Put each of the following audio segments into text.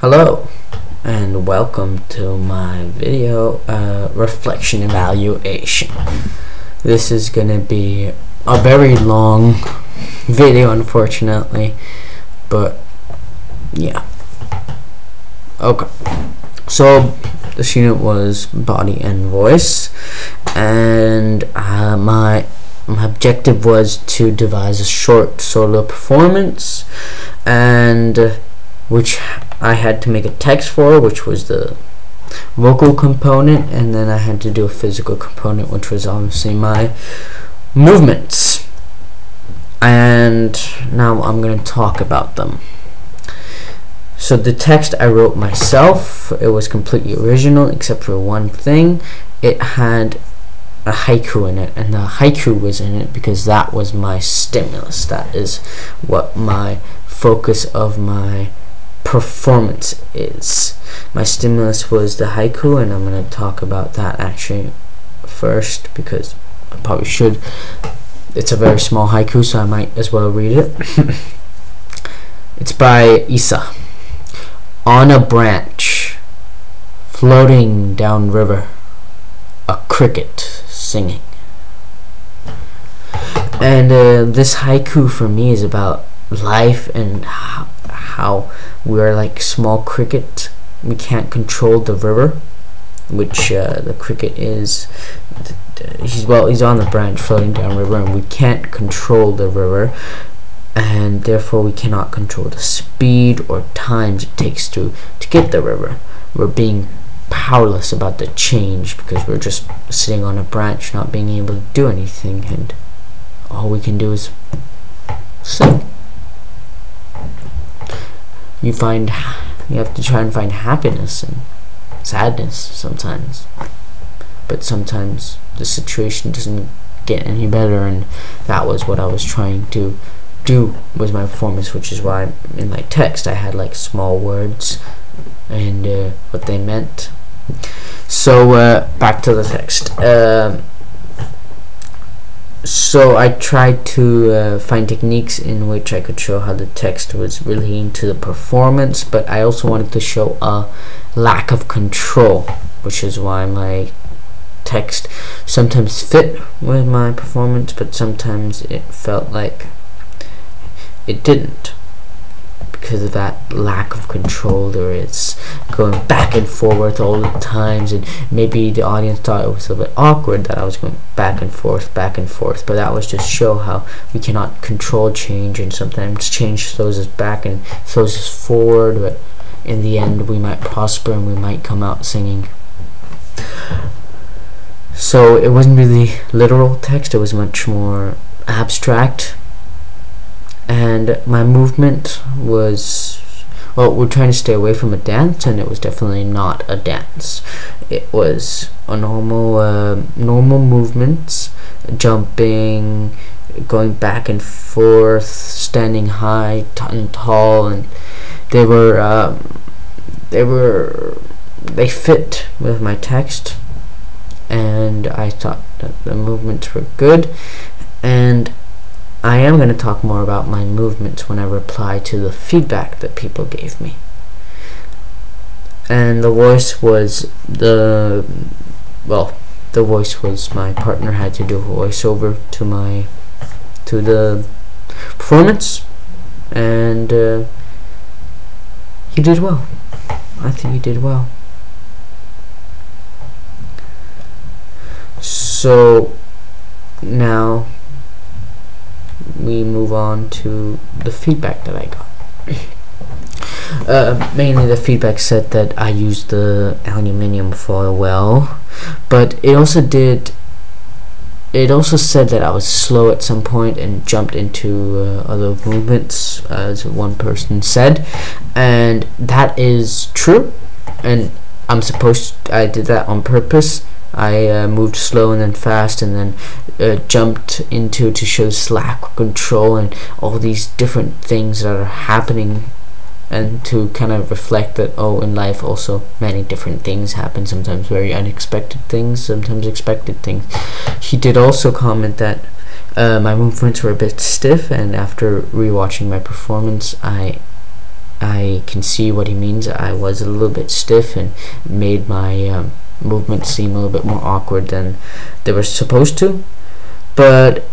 Hello and welcome to my video reflection evaluation. This is gonna be a very long video, unfortunately, but yeah. Okay, so this unit was body and voice, and my objective was to devise a short solo performance, and which I had to make a text for, which was the vocal component, and then I had to do a physical component, which was obviously my movements. And now I'm going to talk about them. So the text I wrote myself. It was completely original except for one thing. It had a haiku in it, and the haiku was in it because that was my stimulus. That is what my focus of my performance is. My stimulus was the haiku, and I'm going to talk about that actually first because I probably should. It's a very small haiku, so I might as well read it. It's by Isa. On a branch, floating down river, a cricket singing. And this haiku for me is about life and how we're like small cricket. We can't control the river, which the cricket is. He's on the branch floating down river, and we can't control the river, and therefore we cannot control the speed or times it takes to get the river. We're being powerless about the change because we're just sitting on a branch, not being able to do anything, and all we can do is sing. You have to try and find happiness and sadness sometimes, but sometimes the situation doesn't get any better, and that was what I was trying to do with my performance, which is why in my text I had like small words and what they meant. So back to the text. So I tried to find techniques in which I could show how the text was relating to the performance, but I also wanted to show a lack of control, which is why my text sometimes fit with my performance, but sometimes it felt like it didn't, because of that lack of control. There is going back and forth all the times, and maybe the audience thought it was a bit awkward that I was going back and forth, but that was just show how we cannot control change, and sometimes change throws us back and throws us forward, but in the end we might prosper and we might come out singing. So it wasn't really literal text, it was much more abstract. And my movement was, well, we're trying to stay away from a dance, and it was definitely not a dance. It was a normal movements, jumping, going back and forth, standing high and tall, and they fit with my text, and I thought that the movements were good. And I am going to talk more about my movements when I reply to the feedback that people gave me. And the voice was the voice was my partner had to do a voiceover to the performance, and he did well. I think he did well. So now we move on to the feedback that I got. Mainly the feedback said that I used the aluminium foil well, but it also said that I was slow at some point and jumped into other movements, as one person said, and that is true, and I did that on purpose. I moved slow and then fast, and then jumped into to show this lack of control and all these different things that are happening, and to kind of reflect that, oh, in life also many different things happen, sometimes very unexpected things, sometimes expected things. He did also comment that my movements were a bit stiff, and after rewatching my performance I I can see what he means. I was a little bit stiff and made my movements seem a little bit more awkward than they were supposed to. But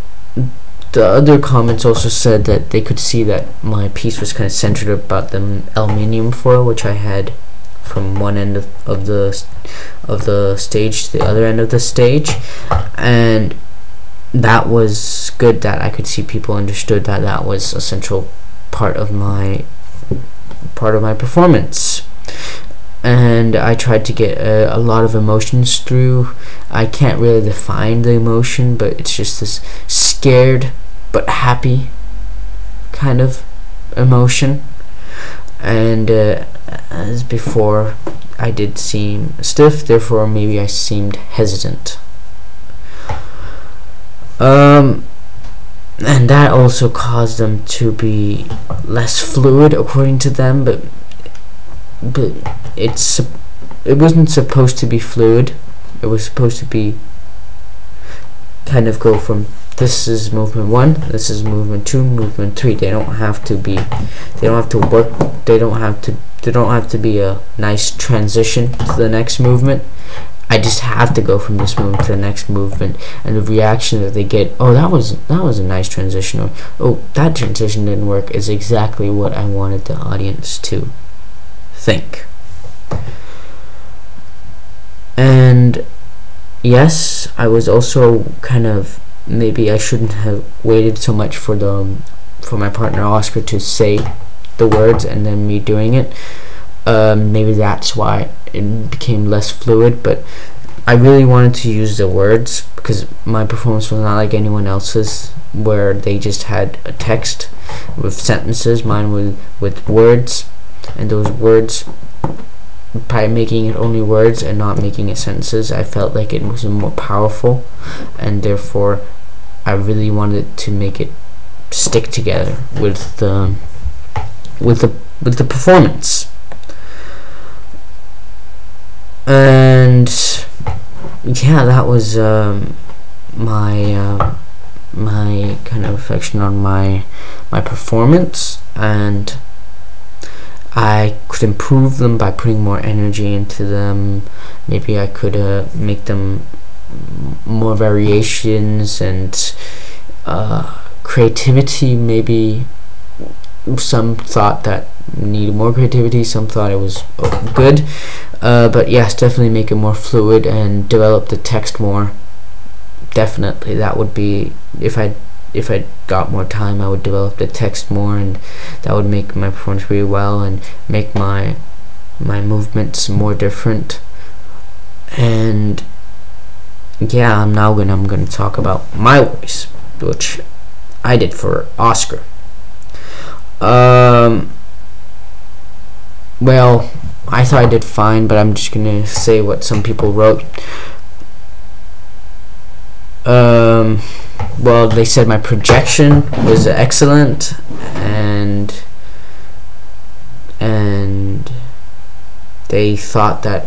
the other comments also said that they could see that my piece was kind of centered about the aluminium foil, which I had from one end of the stage to the other end of the stage, and that was good that I could see people understood that that was a central part of my performance. And I tried to get a lot of emotions through. I can't really define the emotion, but it's just this scared but happy kind of emotion. And as before, I did seem stiff, therefore maybe I seemed hesitant. And that also caused them to be less fluid, according to them, but it wasn't supposed to be fluid. It was supposed to be kind of go from this is movement 1, this is movement 2, movement 3. They don't have to be, they don't have to work, they don't have to be a nice transition to the next movement. I just have to go from this movement to the next movement, and the reaction that they get, oh, that was a nice transition, or oh, that transition didn't work, is exactly what I wanted the audience to think. And yes, I was also kind of, maybe I shouldn't have waited so much for my partner Oscar to say the words and then me doing it. Maybe that's why it became less fluid, but I really wanted to use the words because my performance was not like anyone else's, where they just had a text with sentences. Mine with words, and those words, by making it only words and not making it sentences, I felt like it was more powerful, and therefore I really wanted to make it stick together with the performance. And yeah, that was my kind of reflection on my performance, and I could improve them by putting more energy into them. Maybe I could make them more variations and creativity. Maybe some thought that needed more creativity, some thought it was good, but yes, definitely make it more fluid and develop the text more. Definitely, that would be, if I got more time, I would develop the text more, and that would make my performance really well and make my movements more different. And yeah, I'm gonna talk about my voice, which I did for Oscar. Well, I thought I did fine, but I'm just gonna say what some people wrote. Well, they said my projection was excellent, and they thought that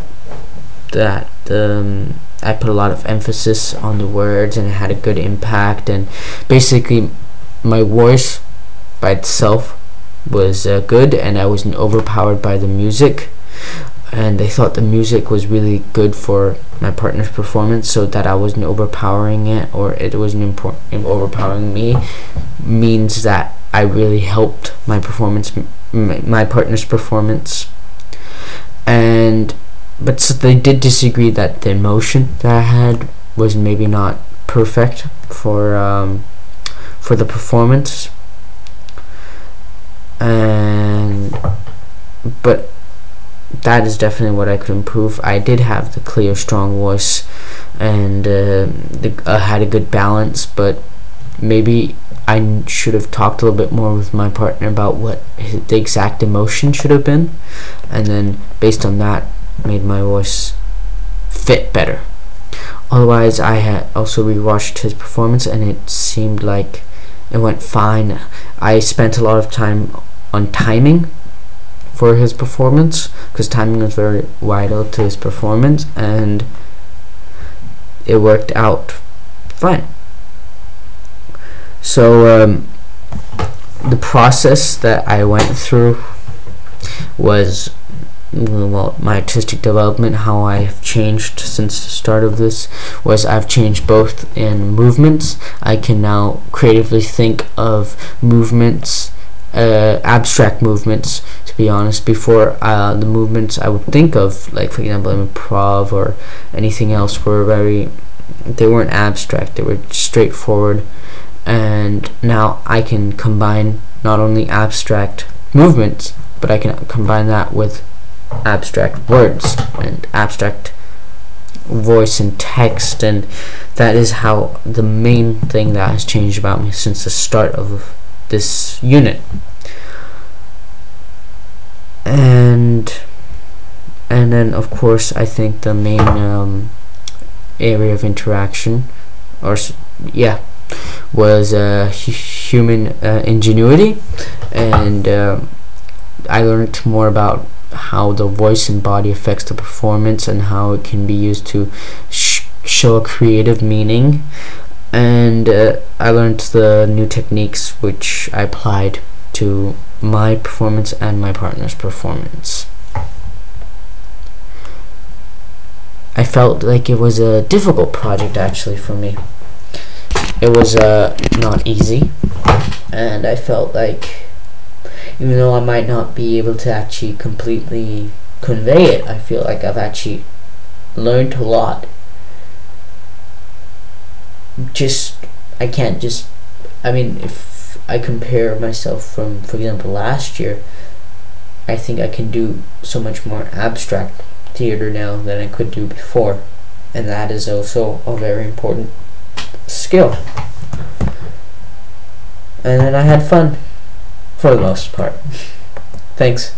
I put a lot of emphasis on the words and it had a good impact, and basically my voice by itself was good, and I wasn't overpowered by the music. And they thought the music was really good for my partner's performance, so that I wasn't overpowering it, or it wasn't overpowering me, means that I really helped my performance, my partner's performance. But so they did disagree that the emotion that I had was maybe not perfect for the performance, but that is definitely what I could improve. I did have the clear, strong voice, and had a good balance, but maybe I should have talked a little bit more with my partner about what the exact emotion should have been, and then based on that made my voice fit better. Otherwise, I had also rewatched his performance, and it seemed like it went fine. I spent a lot of time on timing for his performance, because timing was very vital to his performance, and it worked out fine. So the process that I went through was, well, my artistic development. How I've changed since the start of this was I've changed both in movements. I can now creatively think of movements, abstract movements, to be honest. Before, the movements I would think of, like for example improv or anything else, they weren't abstract, they were straightforward. And now I can combine not only abstract movements, but I can combine that with abstract words and abstract voice and text, and that is how the main thing that has changed about me since the start of this unit. And then of course I think the main area of interaction, or was human ingenuity, and I learned more about how the voice and body affects the performance and how it can be used to show a creative meaning. And I learned the new techniques which I applied to my performance and my partner's performance. I felt like it was a difficult project actually for me. It was not easy, and I felt like, even though I might not be able to actually completely convey it, I feel like I've actually learned a lot. I mean, if I compare myself from, for example, last year, I think I can do so much more abstract theater now than I could do before, and that is also a very important skill. And then I had fun for the most part. Thanks.